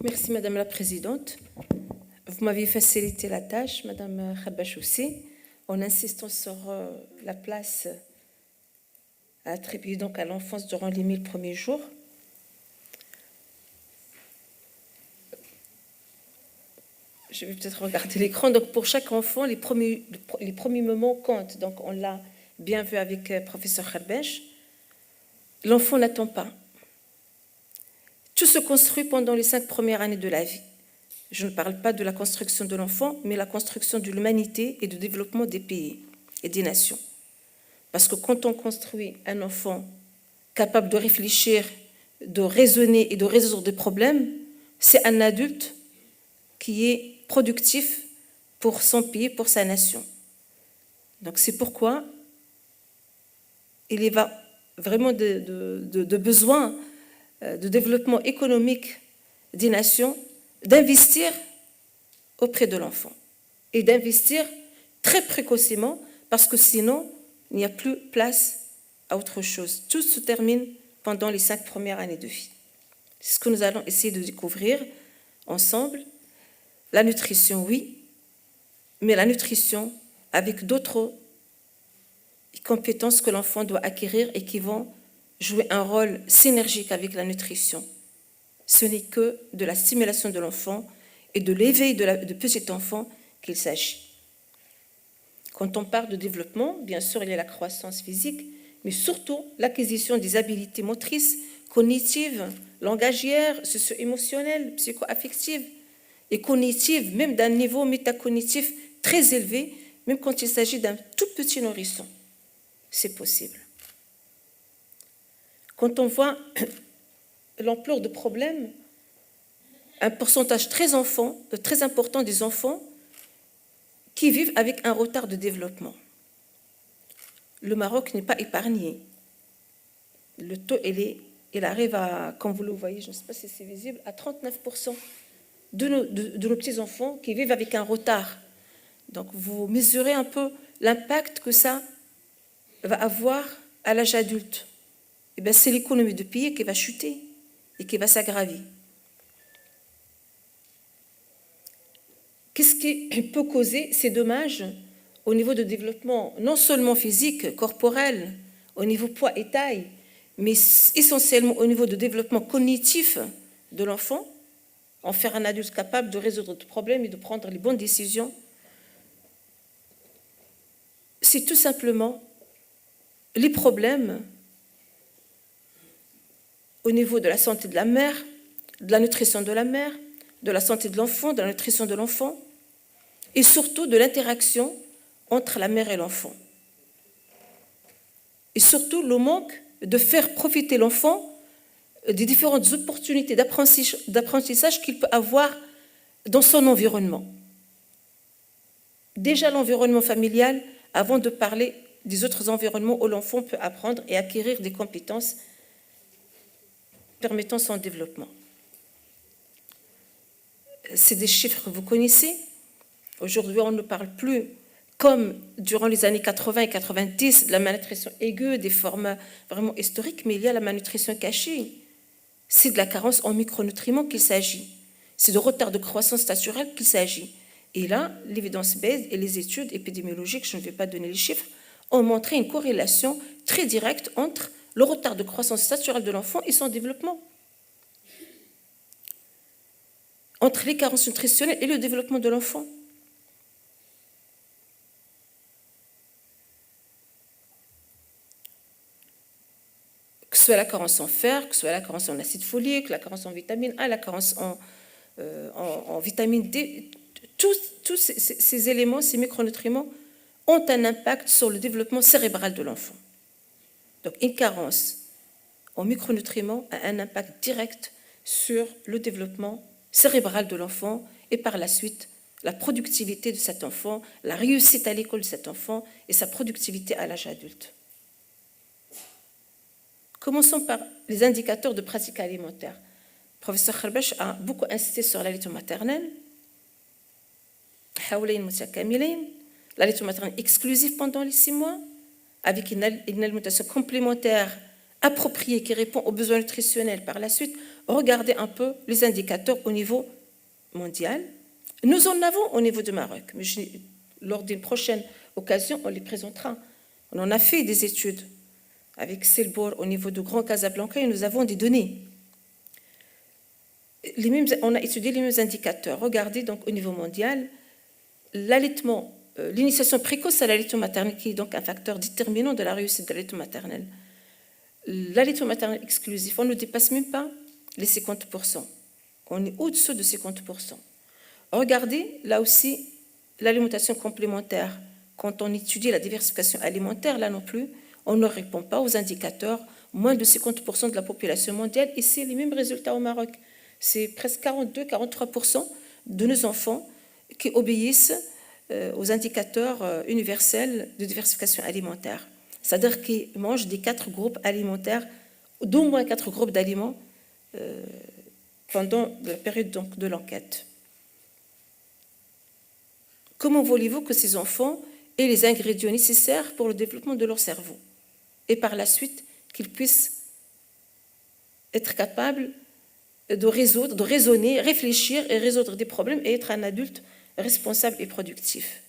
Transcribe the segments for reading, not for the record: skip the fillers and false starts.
Merci Madame la Présidente. Vous m'avez facilité la tâche, Madame Khabash aussi, en insistant sur la place attribuée donc à l'enfance durant les 1000 premiers jours. Je vais peut-être regarder l'écran. Donc pour chaque enfant, les premiers moments comptent. Donc on l'a bien vu avec professeur Khabash. L'enfant n'attend pas. Tout se construit pendant les 5 premières années de la vie. Je ne parle pas de la construction de l'enfant, mais la construction de l'humanité et du développement des pays et des nations. Parce que quand on construit un enfant capable de réfléchir, de raisonner et de résoudre des problèmes, c'est un adulte qui est productif pour son pays, pour sa nation. Donc c'est pourquoi il y va vraiment de besoin de développement économique des nations, d'investir auprès de l'enfant et d'investir très précocement parce que sinon, il n'y a plus place à autre chose. Tout se termine pendant les 5 premières années de vie. C'est ce que nous allons essayer de découvrir ensemble. La nutrition, oui, mais la nutrition avec d'autres compétences que l'enfant doit acquérir et qui vont jouer un rôle synergique avec la nutrition. Ce n'est que de la stimulation de l'enfant et de l'éveil de petit enfant qu'il s'agit. Quand on parle de développement, bien sûr, il y a la croissance physique, mais surtout l'acquisition des habiletés motrices, cognitives, langagières, socio-émotionnelles, psycho-affectives et cognitives, même d'un niveau métacognitif très élevé, même quand il s'agit d'un tout petit nourrisson. C'est possible. Quand on voit l'ampleur de problèmes, un pourcentage très important des enfants qui vivent avec un retard de développement. Le Maroc n'est pas épargné. Le taux, il arrive à, comme vous le voyez, je ne sais pas si c'est visible, à 39% de nos petits-enfants qui vivent avec un retard. Donc vous mesurez un peu l'impact que ça va avoir à l'âge adulte. Et bien, c'est l'économie du pays qui va chuter et qui va s'aggraver. Qu'est-ce qui peut causer ces dommages au niveau de développement, non seulement physique, corporel, au niveau poids et taille, mais essentiellement au niveau de développement cognitif de l'enfant, en faire un adulte capable de résoudre des problèmes et de prendre les bonnes décisions? C'est tout simplement les problèmes au niveau de la santé de la mère, de la nutrition de la mère, de la santé de l'enfant, de la nutrition de l'enfant, et surtout de l'interaction entre la mère et l'enfant. Et surtout le manque de faire profiter l'enfant des différentes opportunités d'apprentissage qu'il peut avoir dans son environnement. Déjà l'environnement familial, avant de parler des autres environnements où l'enfant peut apprendre et acquérir des compétences permettant son développement. C'est des chiffres que vous connaissez. Aujourd'hui, on ne parle plus, comme durant les années 80 et 90, de la malnutrition aiguë, des formes vraiment historiques, mais il y a la malnutrition cachée. C'est de la carence en micronutriments qu'il s'agit. C'est de retard de croissance naturelle qu'il s'agit. Et là, l'évidence-based et les études épidémiologiques, je ne vais pas donner les chiffres, ont montré une corrélation très directe entre le retard de croissance naturelle de l'enfant et son développement. Entre les carences nutritionnelles et le développement de l'enfant. Que ce soit la carence en fer, que ce soit la carence en acide folique, la carence en vitamine A, la carence en vitamine D, tous ces éléments, ces micronutriments ont un impact sur le développement cérébral de l'enfant. Donc une carence en micronutriments a un impact direct sur le développement cérébral de l'enfant et par la suite la productivité de cet enfant, la réussite à l'école de cet enfant et sa productivité à l'âge adulte. Commençons par les indicateurs de pratique alimentaire. Le professeur Khabash a beaucoup insisté sur l'allaitement maternel, l'allaitement maternel exclusif pendant les 6 mois, avec une alimentation complémentaire appropriée qui répond aux besoins nutritionnels par la suite, regardez un peu les indicateurs au niveau mondial. Nous en avons au niveau du Maroc, mais lors d'une prochaine occasion, on les présentera. On en a fait des études avec Selbour au niveau du Grand Casablanca et nous avons des données. On a étudié les mêmes indicateurs. Regardez donc au niveau mondial, l'allaitement, l'initiation précoce à l'allaitement maternel qui est donc un facteur déterminant de la réussite de l'allaitement maternel. L'allaitement maternel exclusif, on ne dépasse même pas les 50%. On est au-dessous de 50%. Regardez, là aussi, l'alimentation complémentaire. Quand on étudie la diversification alimentaire, là non plus, on ne répond pas aux indicateurs. Moins de 50% de la population mondiale, et c'est les mêmes résultats au Maroc. C'est presque 42-43% de nos enfants qui obéissent aux indicateurs universels de diversification alimentaire. C'est-à-dire qu'ils mangent des 4 groupes alimentaires, d'au moins 4 groupes d'aliments pendant la période donc, de l'enquête. Comment voulez-vous que ces enfants aient les ingrédients nécessaires pour le développement de leur cerveau et par la suite qu'ils puissent être capables de résoudre, de raisonner, réfléchir et résoudre des problèmes et être un adulte responsable et productif.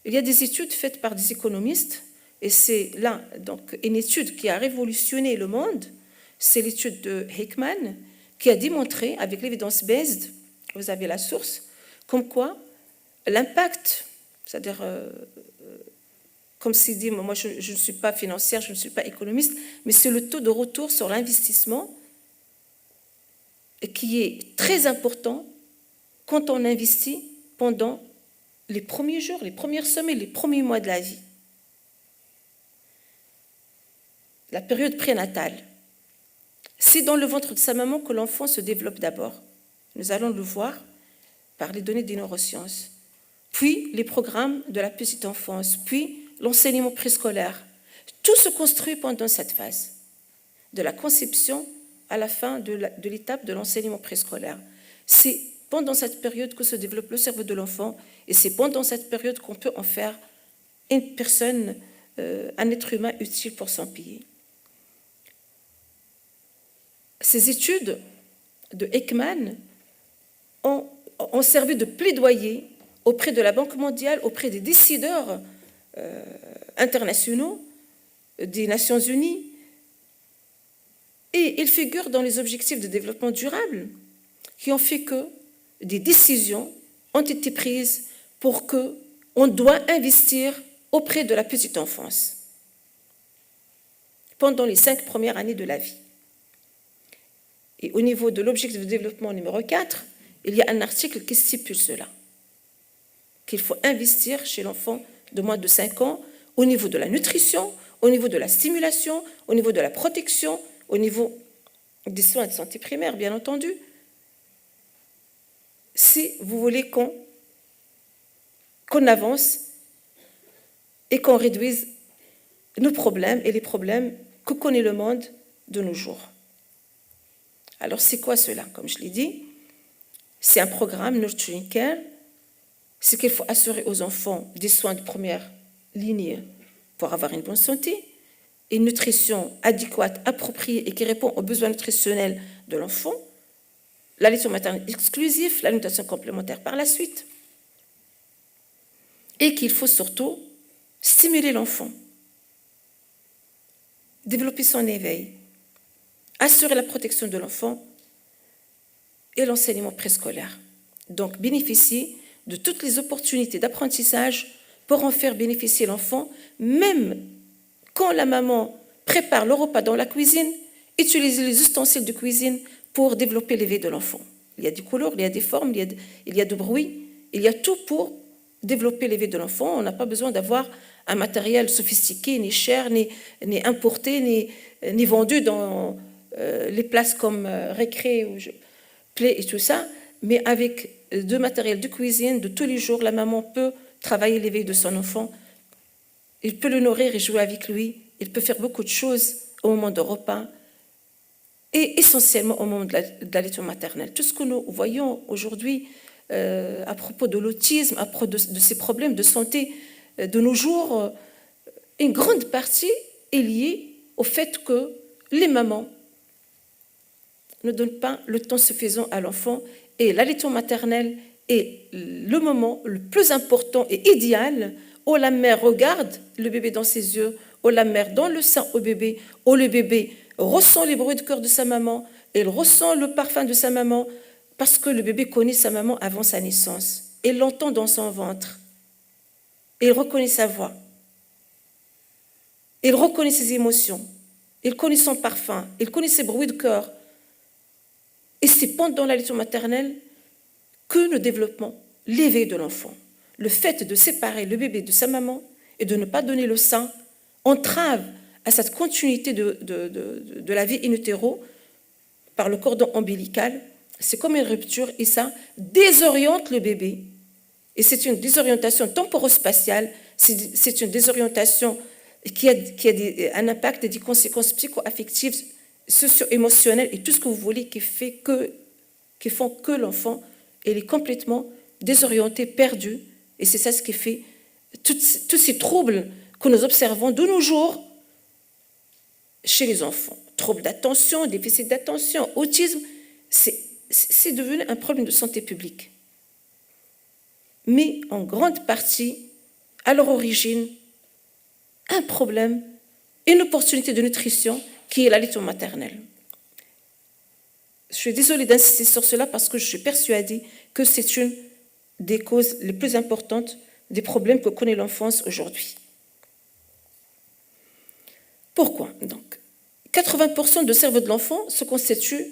Il y a des études faites par des économistes et c'est là donc une étude qui a révolutionné le monde, c'est l'étude de Heckman qui a démontré avec l'évidence based, vous avez la source, comme quoi l'impact, c'est-à-dire comme c'est dit, moi je ne suis pas financière, je ne suis pas économiste, mais c'est le taux de retour sur l'investissement qui est très important quand on investit pendant les premiers jours, les premières semaines, les premiers mois de la vie. La période prénatale. C'est dans le ventre de sa maman que l'enfant se développe d'abord. Nous allons le voir par les données des neurosciences. Puis les programmes de la petite enfance, puis l'enseignement préscolaire. Tout se construit pendant cette phase, de la conception à la fin de l'étape de l'enseignement préscolaire. C'est pendant cette période que se développe le cerveau de l'enfant et c'est pendant cette période qu'on peut en faire une personne, un être humain utile pour son pays. Ces études de Heckman ont servi de plaidoyer auprès de la Banque mondiale, auprès des décideurs internationaux, des Nations unies, et ils figurent dans les objectifs de développement durable qui ont fait que des décisions ont été prises pour qu'on doit investir auprès de la petite enfance pendant les 5 premières années de la vie. Et au niveau de l'objectif de développement numéro 4, il y a un article qui stipule cela, qu'il faut investir chez l'enfant de moins de 5 ans au niveau de la nutrition, au niveau de la stimulation, au niveau de la protection, au niveau des soins de santé primaire, bien entendu, si vous voulez qu'on avance et qu'on réduise nos problèmes et les problèmes que connaît le monde de nos jours. Alors, c'est quoi cela? Comme je l'ai dit, c'est un programme Nurturing Care. C'est qu'il faut assurer aux enfants des soins de première ligne pour avoir une bonne santé, une nutrition adéquate, appropriée et qui répond aux besoins nutritionnels de l'enfant, l'allaitement maternel exclusif, l'alimentation complémentaire par la suite, et qu'il faut surtout stimuler l'enfant, développer son éveil, assurer la protection de l'enfant et l'enseignement préscolaire. Donc, bénéficier de toutes les opportunités d'apprentissage pour en faire bénéficier l'enfant, même quand la maman prépare le repas dans la cuisine, utiliser les ustensiles de cuisine pour développer l'éveil de l'enfant. Il y a des couleurs, il y a des formes, il y a du bruit, il y a tout pour développer l'éveil de l'enfant. On n'a pas besoin d'avoir un matériel sophistiqué, ni cher, ni importé, ni vendu dans les places comme Récré ou Play et tout ça, mais avec de matériel de cuisine de tous les jours, la maman peut travailler l'éveil de son enfant, il peut le nourrir et jouer avec lui, il peut faire beaucoup de choses au moment de repas et essentiellement au moment de l'allaitement maternel. Tout ce que nous voyons aujourd'hui à propos de l'autisme, à propos de ces problèmes de santé de nos jours, une grande partie est liée au fait que les mamans ne donne pas le temps suffisant à l'enfant et l'allaitement maternel est le moment le plus important et idéal où la mère regarde le bébé dans ses yeux, où la mère donne le sein au bébé, où le bébé ressent les bruits de cœur de sa maman, il ressent le parfum de sa maman, parce que le bébé connaît sa maman avant sa naissance. Il l'entend dans son ventre. Il reconnaît sa voix. Il reconnaît ses émotions. Il connaît son parfum. Il connaît ses bruits de cœur. Et c'est pendant l'allaitement maternel que le développement, l'éveil de l'enfant, le fait de séparer le bébé de sa maman et de ne pas donner le sein, entrave à cette continuité de la vie in utero par le cordon ombilical. C'est comme une rupture et ça désoriente le bébé. Et c'est une désorientation temporospatiale, c'est une désorientation qui a un impact et des conséquences psycho-affectives, socio-émotionnelles et tout ce que vous voulez qui font que l'enfant il est complètement désorienté, perdu. Et c'est ça ce qui fait tous ces troubles que nous observons de nos jours chez les enfants. Troubles d'attention, déficit d'attention, autisme, c'est devenu un problème de santé publique. Mais en grande partie, à leur origine, un problème, une opportunité de nutrition qui est l'allaitement maternel. Je suis désolée d'insister sur cela parce que je suis persuadée que c'est une des causes les plus importantes des problèmes que connaît l'enfance aujourd'hui. Pourquoi? Donc, 80% du cerveau de l'enfant se constitue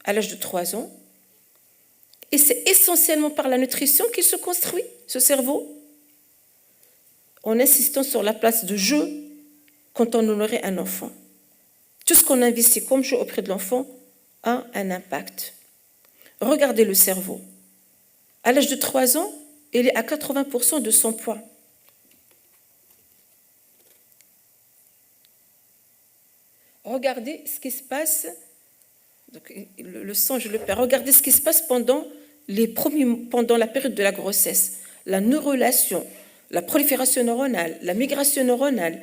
à l'âge de 3 ans et c'est essentiellement par la nutrition qu'il se construit, ce cerveau, en insistant sur la place de jeu quand on honorait un enfant. Tout ce qu'on investit comme jeu auprès de l'enfant a un impact. Regardez le cerveau. À l'âge de 3 ans, il est à 80% de son poids. Regardez ce qui se passe, donc le sang, je le perds. Regardez ce qui se passe pendant la période de la grossesse. La neurulation, la prolifération neuronale, la migration neuronale,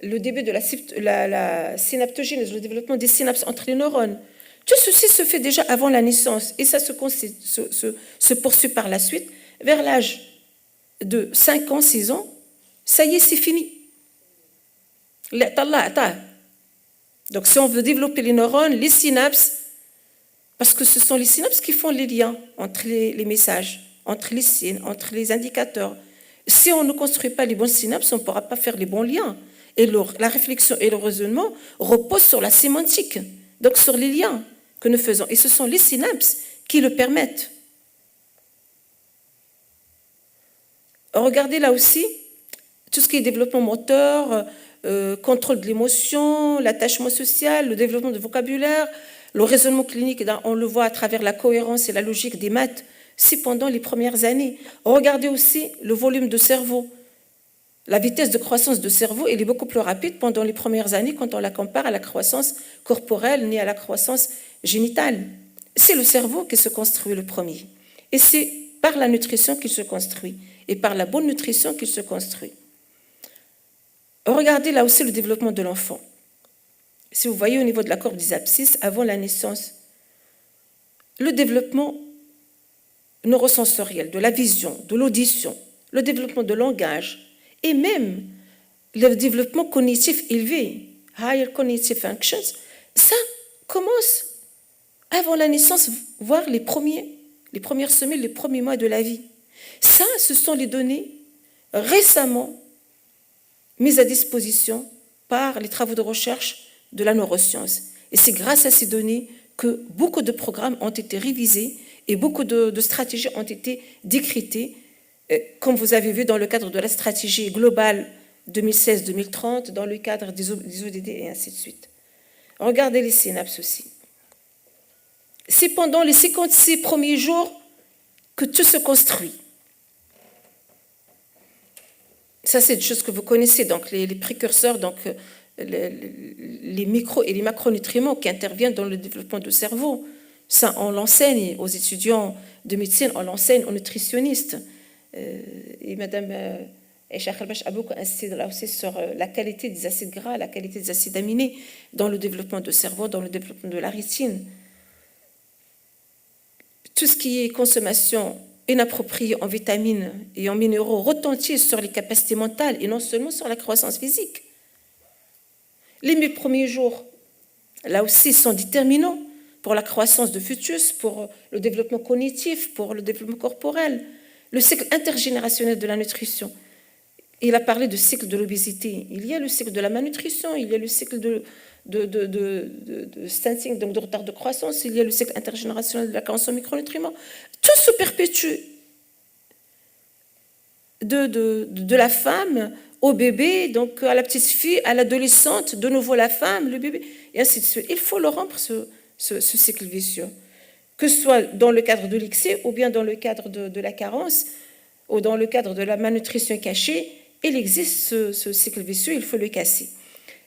le début de la synaptogénèse, le développement des synapses entre les neurones. Tout ceci se fait déjà avant la naissance et ça se poursuit par la suite. Vers l'âge de 5 ans, 6 ans, ça y est, c'est fini. Donc si on veut développer les neurones, les synapses, parce que ce sont les synapses qui font les liens entre les messages, entre les signes, entre les indicateurs. Si on ne construit pas les bons synapses, on ne pourra pas faire les bons liens. Et la réflexion et le raisonnement reposent sur la sémantique, donc sur les liens que nous faisons. Et ce sont les synapses qui le permettent. Regardez là aussi tout ce qui est développement moteur, contrôle de l'émotion, l'attachement social, le développement du vocabulaire, le raisonnement clinique, on le voit à travers la cohérence et la logique des maths, c'est pendant les premières années. Regardez aussi le volume de cerveau. La vitesse de croissance de cerveau elle est beaucoup plus rapide pendant les premières années quand on la compare à la croissance corporelle ni à la croissance génitale. C'est le cerveau qui se construit le premier. Et c'est par la nutrition qu'il se construit et par la bonne nutrition qu'il se construit. Regardez là aussi le développement de l'enfant. Si vous voyez au niveau de la courbe des abscisses, avant la naissance, le développement neurosensoriel, de la vision, de l'audition, le développement de langage et même le développement cognitif élevé, higher cognitive functions, ça commence avant la naissance, voire les premières semaines, les premiers mois de la vie. Ça, ce sont les données récemment mises à disposition par les travaux de recherche de la neuroscience. Et c'est grâce à ces données que beaucoup de programmes ont été révisés et beaucoup de stratégies ont été décrétées, comme vous avez vu dans le cadre de la stratégie globale 2016-2030, dans le cadre des ODD et ainsi de suite. Regardez les synapses aussi. C'est pendant les 56 premiers jours que tout se construit. Ça, c'est des choses que vous connaissez, donc les précurseurs, donc les micro- et les macronutriments qui interviennent dans le développement du cerveau. Ça, on l'enseigne aux étudiants de médecine, on l'enseigne aux nutritionnistes. Et Madame Aïcha Khalbash a beaucoup insisté là aussi sur la qualité des acides gras, la qualité des acides aminés dans le développement du cerveau, dans le développement de la rétine. tout ce qui est consommation inappropriée en vitamines et en minéraux retentit sur les capacités mentales et non seulement sur la croissance physique. Les 1000 premiers jours, là aussi, sont déterminants pour la croissance de fœtus, pour le développement cognitif, pour le développement corporel. Le cycle intergénérationnel de la nutrition. Il a parlé du cycle de l'obésité. Il y a le cycle de la malnutrition, il y a le cycle de stunting, donc de retard de croissance, il y a le cycle intergénérationnel de la carence en micronutriments. Tout se perpétue de la femme au bébé, donc à la petite fille, à l'adolescente, de nouveau la femme, le bébé, et ainsi de suite. Il faut le rompre, ce cycle vicieux, que ce soit dans le cadre de l'excès ou bien dans le cadre de la carence ou dans le cadre de la malnutrition cachée. Il existe ce cycle vicieux, il faut le casser.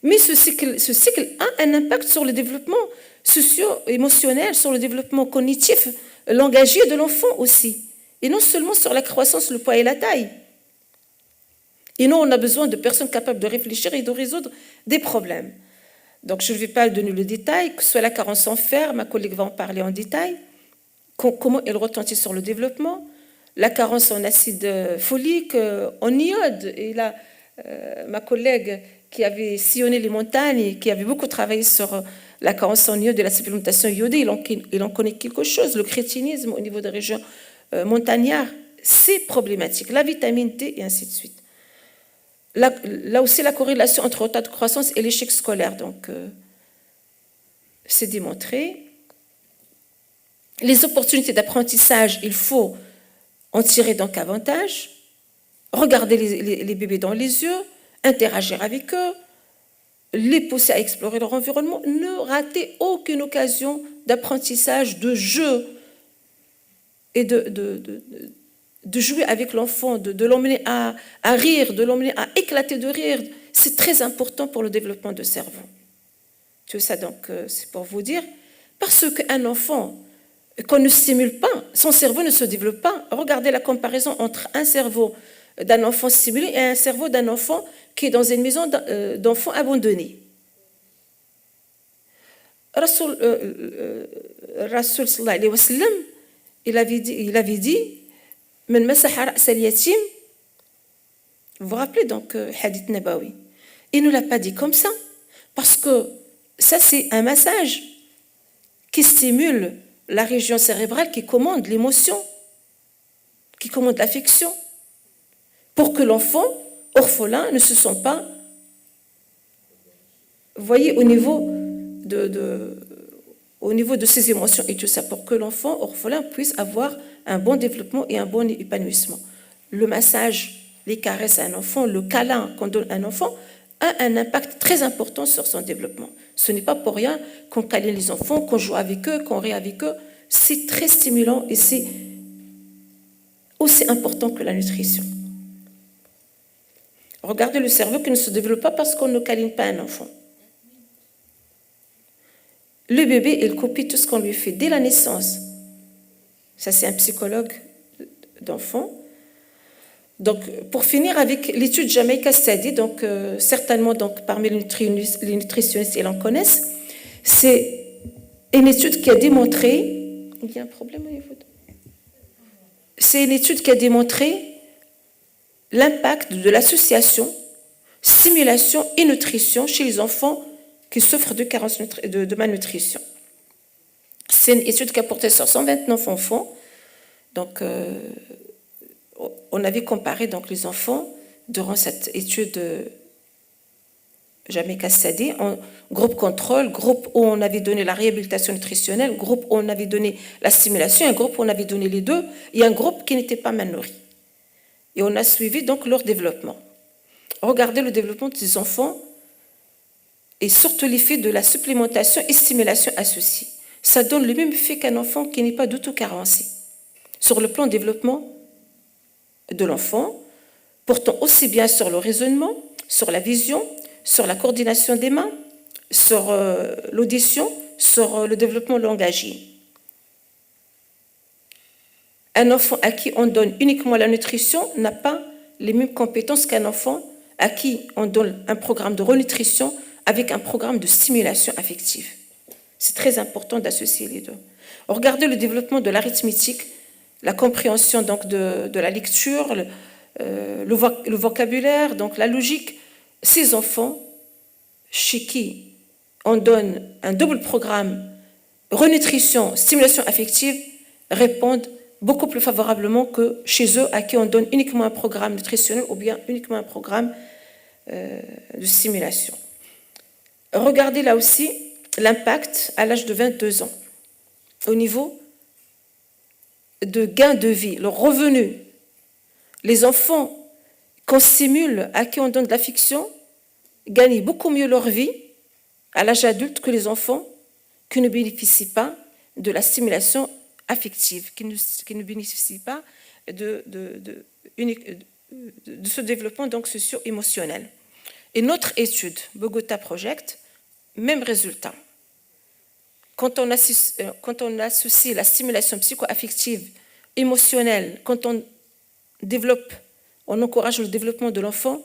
Mais ce cycle a un impact sur le développement socio-émotionnel, sur le développement cognitif, langagier de l'enfant aussi. Et non seulement sur la croissance, le poids et la taille. Et nous, on a besoin de personnes capables de réfléchir et de résoudre des problèmes. Donc, je ne vais pas donner le détail, que ce soit la carence en fer, ma collègue va en parler en détail, comment elle retentit sur le développement, la carence en acide folique, en iode. Et là, ma collègue qui avait sillonné les montagnes, qui avait beaucoup travaillé sur la carence en iode et la supplémentation iodée, il en connaît quelque chose. Le crétinisme au niveau des régions montagnardes, c'est problématique. La vitamine D et ainsi de suite. Là aussi, la corrélation entre retard de croissance et l'échec scolaire, donc c'est démontré. Les opportunités d'apprentissage, il faut en tirer donc avantage, regarder les bébés dans les yeux, interagir avec eux, les pousser à explorer leur environnement, ne rater aucune occasion d'apprentissage, de jeu et de jouer avec l'enfant, de l'emmener à rire, de l'emmener à éclater de rire. C'est très important pour le développement de cerveau. Tout ça, donc, c'est pour vous dire, parce qu'un enfant qu'on ne stimule pas, son cerveau ne se développe pas. Regardez la comparaison entre un cerveau d'un enfant stimulé et un cerveau d'un enfant qui est dans une maison d'enfants abandonnés. Rasoul sallallahu alayhi wa sallam, il avait dit Men masaha ra's al-yatim. Vous vous rappelez donc hadith Nabawi. Il ne l'a pas dit comme ça, parce que ça c'est un massage qui stimule la région cérébrale qui commande l'émotion, qui commande l'affection, pour que l'enfant orphelin ne se sente pas, vous voyez, au niveau de ses émotions et tout ça, pour que l'enfant orphelin puisse avoir un bon développement et un bon épanouissement. Le massage, les caresses à un enfant, le câlin qu'on donne à un enfant a un impact très important sur son développement. Ce n'est pas pour rien qu'on câline les enfants, qu'on joue avec eux, qu'on rit avec eux. C'est très stimulant et c'est aussi important que la nutrition. Regardez le cerveau qui ne se développe pas parce qu'on ne câline pas un enfant. Le bébé, il copie tout ce qu'on lui fait dès la naissance. Ça, c'est un psychologue d'enfant. Donc, pour finir avec l'étude Jamaica Study, donc certainement donc parmi les nutritionnistes, ils en connaissent. C'est une étude qui a démontré. Il y a un problème au niveau de... C'est une étude qui a démontré l'impact de l'association stimulation et nutrition chez les enfants qui souffrent de malnutrition. C'est une étude qui a porté sur 129 enfants. Donc, on avait comparé donc, les enfants durant cette étude Jamaica Study en groupe contrôle, groupe où on avait donné la réhabilitation nutritionnelle, groupe où on avait donné la stimulation, un groupe où on avait donné les deux, et un groupe qui n'était pas mal nourri. Et on a suivi donc leur développement. Regardez le développement de ces enfants et surtout l'effet de la supplémentation et stimulation associée. Ça donne le même effet qu'un enfant qui n'est pas du tout carencé. Sur le plan de développement de l'enfant, portant aussi bien sur le raisonnement, sur la vision, sur la coordination des mains, sur l'audition, sur le développement langagier. Un enfant à qui on donne uniquement la nutrition n'a pas les mêmes compétences qu'un enfant à qui on donne un programme de renutrition avec un programme de stimulation affective. C'est très important d'associer les deux. Regardez le développement de l'arithmétique, la compréhension donc de la lecture, le vocabulaire, donc la logique. Ces enfants, chez qui on donne un double programme, renutrition, stimulation affective, répondent beaucoup plus favorablement que chez eux à qui on donne uniquement un programme nutritionnel ou bien uniquement un programme de stimulation. Regardez là aussi l'impact à l'âge de 22 ans au niveau de gain de vie, le revenu. Les enfants qu'on stimule, à qui on donne de l'affection, gagnent beaucoup mieux leur vie à l'âge adulte que les enfants qui ne bénéficient pas de la stimulation affective, qui ne bénéficient pas de ce développement donc socio-émotionnel. Et notre étude, Bogota Project, même résultat. Quand on associe la stimulation psycho-affective, émotionnelle, quand on encourage le développement de l'enfant,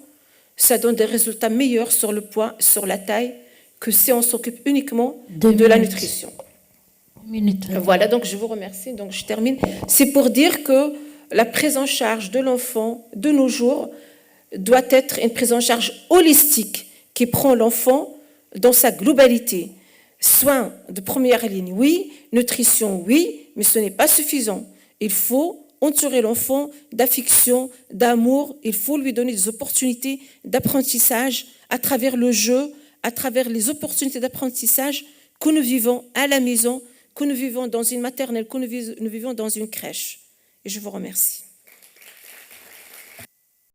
ça donne des résultats meilleurs sur le poids, sur la taille, que si on s'occupe uniquement de la nutrition. Voilà, donc je vous remercie. Donc je termine. C'est pour dire que la prise en charge de l'enfant de nos jours doit être une prise en charge holistique qui prend l'enfant dans sa globalité. Soins de première ligne, oui. Nutrition, oui. Mais ce n'est pas suffisant. Il faut entourer l'enfant d'affection, d'amour. Il faut lui donner des opportunités d'apprentissage à travers le jeu, à travers les opportunités d'apprentissage que nous vivons à la maison, que nous vivons dans une maternelle, que nous vivons dans une crèche. Et je vous remercie.